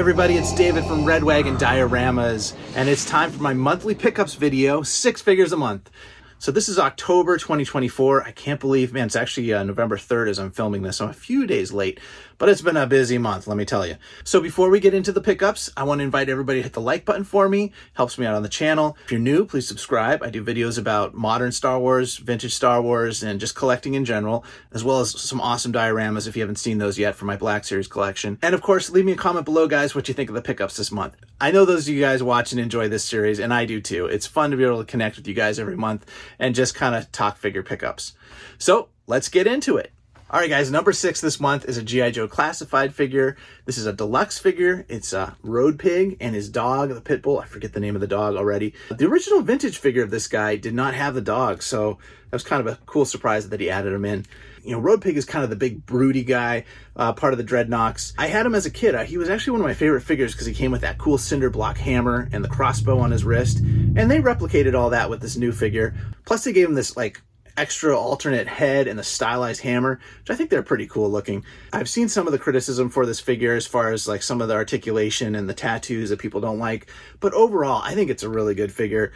everybody, it's David from Red Wagon Dioramas, and it's time for my monthly pickups video, 6 figures a month. So this is October 2024. I can't believe, man, it's actually November 3rd as I'm filming this. So I'm a few days late, but it's been a busy month, let me tell you. So before we get into the pickups, I want to invite everybody to hit the like button for me. Helps me out on the channel. If you're new, please subscribe. I do videos about modern Star Wars, vintage Star Wars, and just collecting in general, as well as some awesome dioramas if you haven't seen those yet from my Black Series collection. And of course, leave me a comment below, guys, what you think of the pickups this month. I know those of you guys watch and enjoy this series, and I do too. It's fun to be able to connect with you guys every month and just kind of talk figure pickups. So let's get into it. All right, guys, number 6 this month is a G.I. Joe classified figure. This is a deluxe figure. It's a Road Pig and his dog, the pit bull. I forget the name of the dog already. The original vintage figure of this guy did not have the dog, so that was kind of a cool surprise that he added him in. You know, Road Pig is kind of the big broody guy, part of the Dreadnoks. I had him as a kid. He was actually one of my favorite figures because he came with that cool cinder block hammer and the crossbow on his wrist. And they replicated all that with this new figure. Plus they gave him this like extra alternate head and the stylized hammer, which I think they're pretty cool looking. I've seen some of the criticism for this figure as far as like some of the articulation and the tattoos that people don't like. But overall, I think it's a really good figure.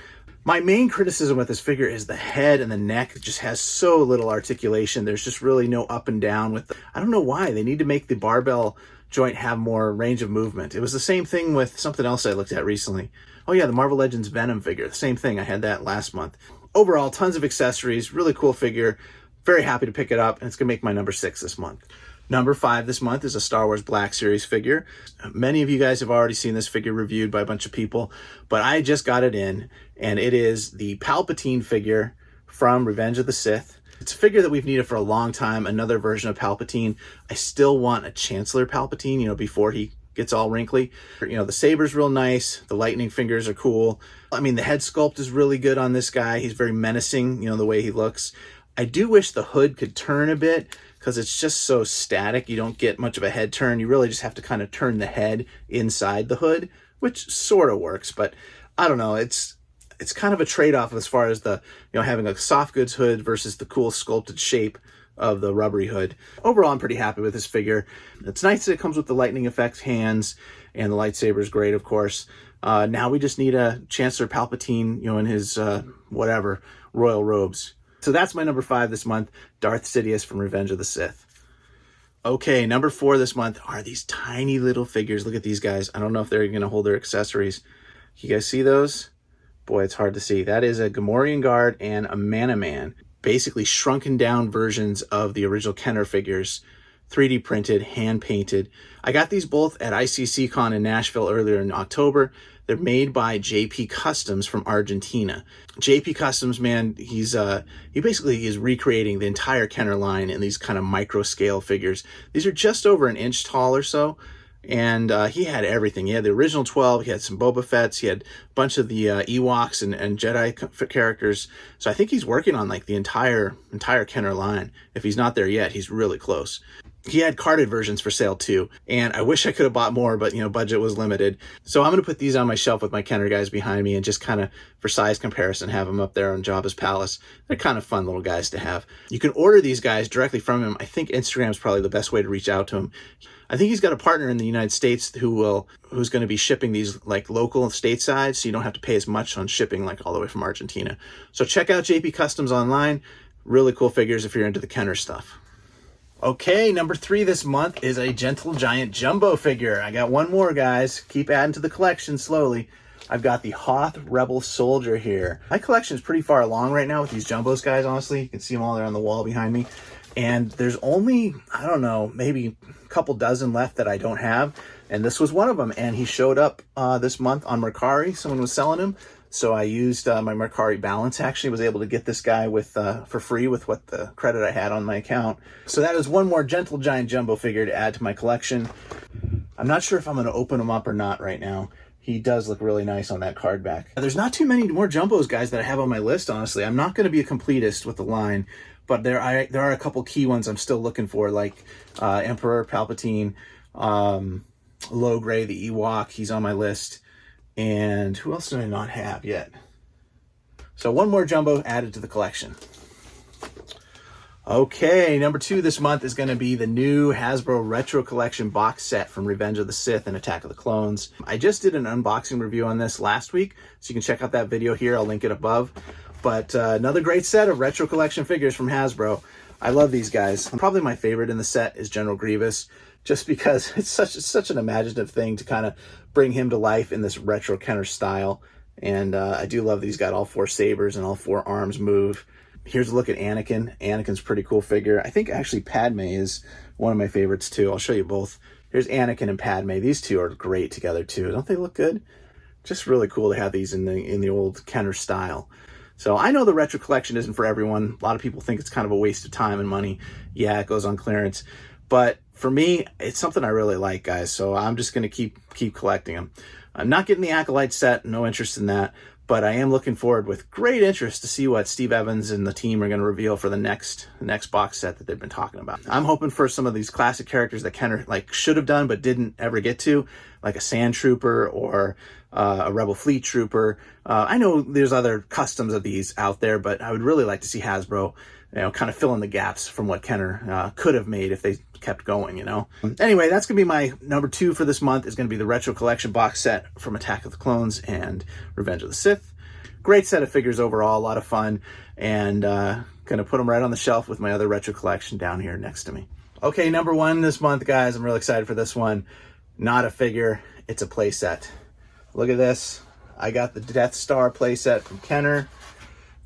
My main criticism with this figure is the head and the neck. It just has so little articulation. There's just really no up and down with the, I don't know why. They need to make the barbell joint have more range of movement. It was the same thing with something else I looked at recently. Oh yeah, the Marvel Legends Venom figure. The same thing. I had that last month. Overall, tons of accessories. Really cool figure. Very happy to pick it up, and it's going to make my number 6 this month. Number 5 this month is a Star Wars Black Series figure. Many of you guys have already seen this figure reviewed by a bunch of people, but I just got it in, and it is the Palpatine figure from Revenge of the Sith. It's a figure that we've needed for a long time, another version of Palpatine. I still want a Chancellor Palpatine, you know, before he gets all wrinkly. You know, the saber's real nice. The lightning fingers are cool. I mean, the head sculpt is really good on this guy. He's very menacing, you know, the way he looks. I do wish the hood could turn a bit because it's just so static. You don't get much of a head turn. You really just have to kind of turn the head inside the hood, which sort of works, but I don't know. It's kind of a trade-off as far as the, you know, having a soft goods hood versus the cool sculpted shape of the rubbery hood. Overall, I'm pretty happy with this figure. It's nice that it comes with the lightning effects hands, and the lightsaber is great, of course. Now we just need a Chancellor Palpatine, you know, in his, whatever, royal robes. So that's my number 5 this month, Darth Sidious from Revenge of the Sith. Okay, number 4 this month are these tiny little figures. Look at these guys. I don't know if they're going to hold their accessories. You guys see those? Boy, it's hard to see. That is a Gamorrean Guard and a Mana-Man. Basically shrunken down versions of the original Kenner figures, 3D printed, hand painted. I got these both at ICC-Con in Nashville earlier in October. They're made by JP Customs from Argentina. JP Customs, man, he basically is recreating the entire Kenner line in these kind of micro scale figures. These are just over an inch tall or so. And he had everything. He had the original 12. He had some Boba Fett's. He had a bunch of the Ewoks and Jedi characters. So I think he's working on like the entire Kenner line. If he's not there yet, he's really close. He had carded versions for sale too. And I wish I could have bought more, but you know, budget was limited. So I'm going to put these on my shelf with my Kenner guys behind me and just kind of for size comparison, have them up there on Jabba's Palace. They're kind of fun little guys to have. You can order these guys directly from him. I think Instagram is probably the best way to reach out to him. I think he's got a partner in the United States who's going to be shipping these like local stateside, so you don't have to pay as much on shipping like all the way from Argentina. So check out JP Customs online. Really cool figures if you're into the Kenner stuff. Okay, number 3 this month is a Gentle Giant Jumbo figure. I got one more, guys. Keep adding to the collection slowly. I've got the Hoth Rebel Soldier here. My collection is pretty far along right now with these Jumbos, guys, honestly. You can see them all there on the wall behind me. And there's only, I don't know, maybe a couple dozen left that I don't have. And this was one of them. And he showed up this month on Mercari. Someone was selling him. So I used my Mercari balance, actually was able to get this guy with for free with what the credit I had on my account. So that is one more Gentle Giant Jumbo figure to add to my collection. I'm not sure if I'm going to open him up or not right now. He does look really nice on that card back. There's not too many more Jumbos, guys, that I have on my list, honestly. I'm not going to be a completist with the line, but there are a couple key ones I'm still looking for, like Emperor Palpatine, Logray, the Ewok. He's on my list. And who else do I not have yet? So one more Jumbo added to the collection. Okay, number 2 this month is going to be the new Hasbro Retro Collection box set from Revenge of the Sith and Attack of the Clones. I just did an unboxing review on this last week, so you can check out that video here. I'll link it above. But another great set of Retro Collection figures from Hasbro. I love these guys. Probably my favorite in the set is General Grievous, just because it's such an imaginative thing to kind of bring him to life in this retro Kenner style. And I do love that he's got all 4 sabers and all 4 arms move. Here's a look at Anakin. Anakin's a pretty cool figure. I think actually Padme is one of my favorites too. I'll show you both. Here's Anakin and Padme. These two are great together too. Don't they look good? Just really cool to have these in the old Kenner style. So I know the retro collection isn't for everyone. A lot of people think it's kind of a waste of time and money. Yeah, it goes on clearance. But for me, it's something I really like, guys. So I'm just going to keep collecting them. I'm not getting the Acolyte set. No interest in that. But I am looking forward with great interest to see what Steve Evans and the team are going to reveal for the next box set that they've been talking about. I'm hoping for some of these classic characters that Kenner should have done but didn't ever get to, like a Sand Trooper or a Rebel Fleet Trooper. I know there's other customs of these out there, but I would really like to see Hasbro, kind of fill in the gaps from what Kenner could have made if they kept going, Anyway, that's going to be my number 2 for this month, is going to be the Retro Collection box set from Attack of the Clones and Revenge of the Sith. Great set of figures overall, a lot of fun, and going to put them right on the shelf with my other Retro Collection down here next to me. Okay, number 1 this month, guys. I'm really excited for this one. Not a figure, it's a playset. Look at this. I got the Death Star playset from Kenner.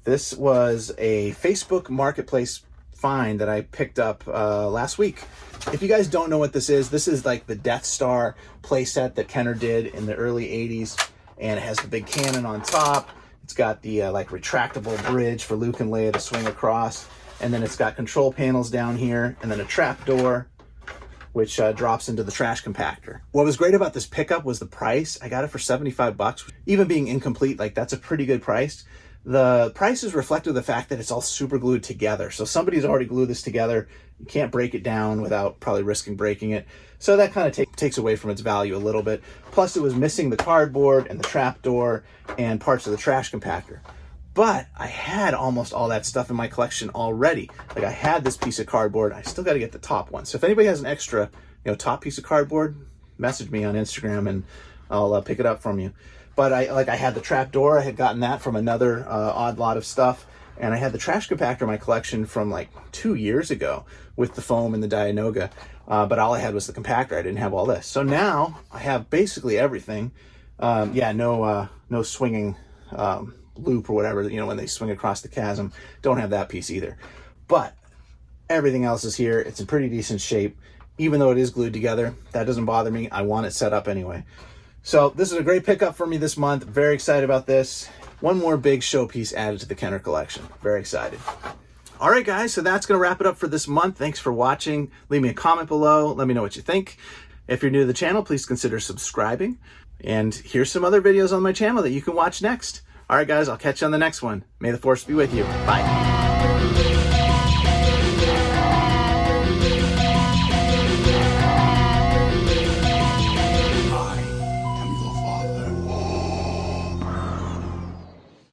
This was a Facebook Marketplace find that I picked up last week. If you guys don't know what this is like the Death Star playset that Kenner did in the early 80s, and it has the big cannon on top. It's got the retractable bridge for Luke and Leia to swing across, and then it's got control panels down here, and then a trap door which drops into the trash compactor. What was great about this pickup was the price. I got it for 75 bucks. Even being incomplete, that's a pretty good price. The price is reflective of the fact that it's all super glued together. So somebody's already glued this together. You can't break it down without probably risking breaking it. So that kind of takes away from its value a little bit. Plus it was missing the cardboard and the trap door and parts of the trash compactor. But I had almost all that stuff in my collection already. I had this piece of cardboard. I still got to get the top one. So if anybody has an extra, top piece of cardboard, message me on Instagram and I'll pick it up from you. But I had the trap door. I had gotten that from another odd lot of stuff. And I had the trash compactor in my collection from 2 years ago with the foam and the Dianoga. But all I had was the compactor. I didn't have all this. So now I have basically everything. No swinging loop or whatever, when they swing across the chasm. Don't have that piece either. But everything else is here. It's in pretty decent shape. Even though it is glued together, that doesn't bother me. I want it set up anyway. So this is a great pickup for me this month. Very excited about this. One more big showpiece added to the Kenner collection. Very excited. All right, guys, so that's going to wrap it up for this month. Thanks for watching. Leave me a comment below. Let me know what you think. If you're new to the channel, please consider subscribing. And here's some other videos on my channel that you can watch next. All right, guys, I'll catch you on the next one. May the Force be with you. Bye.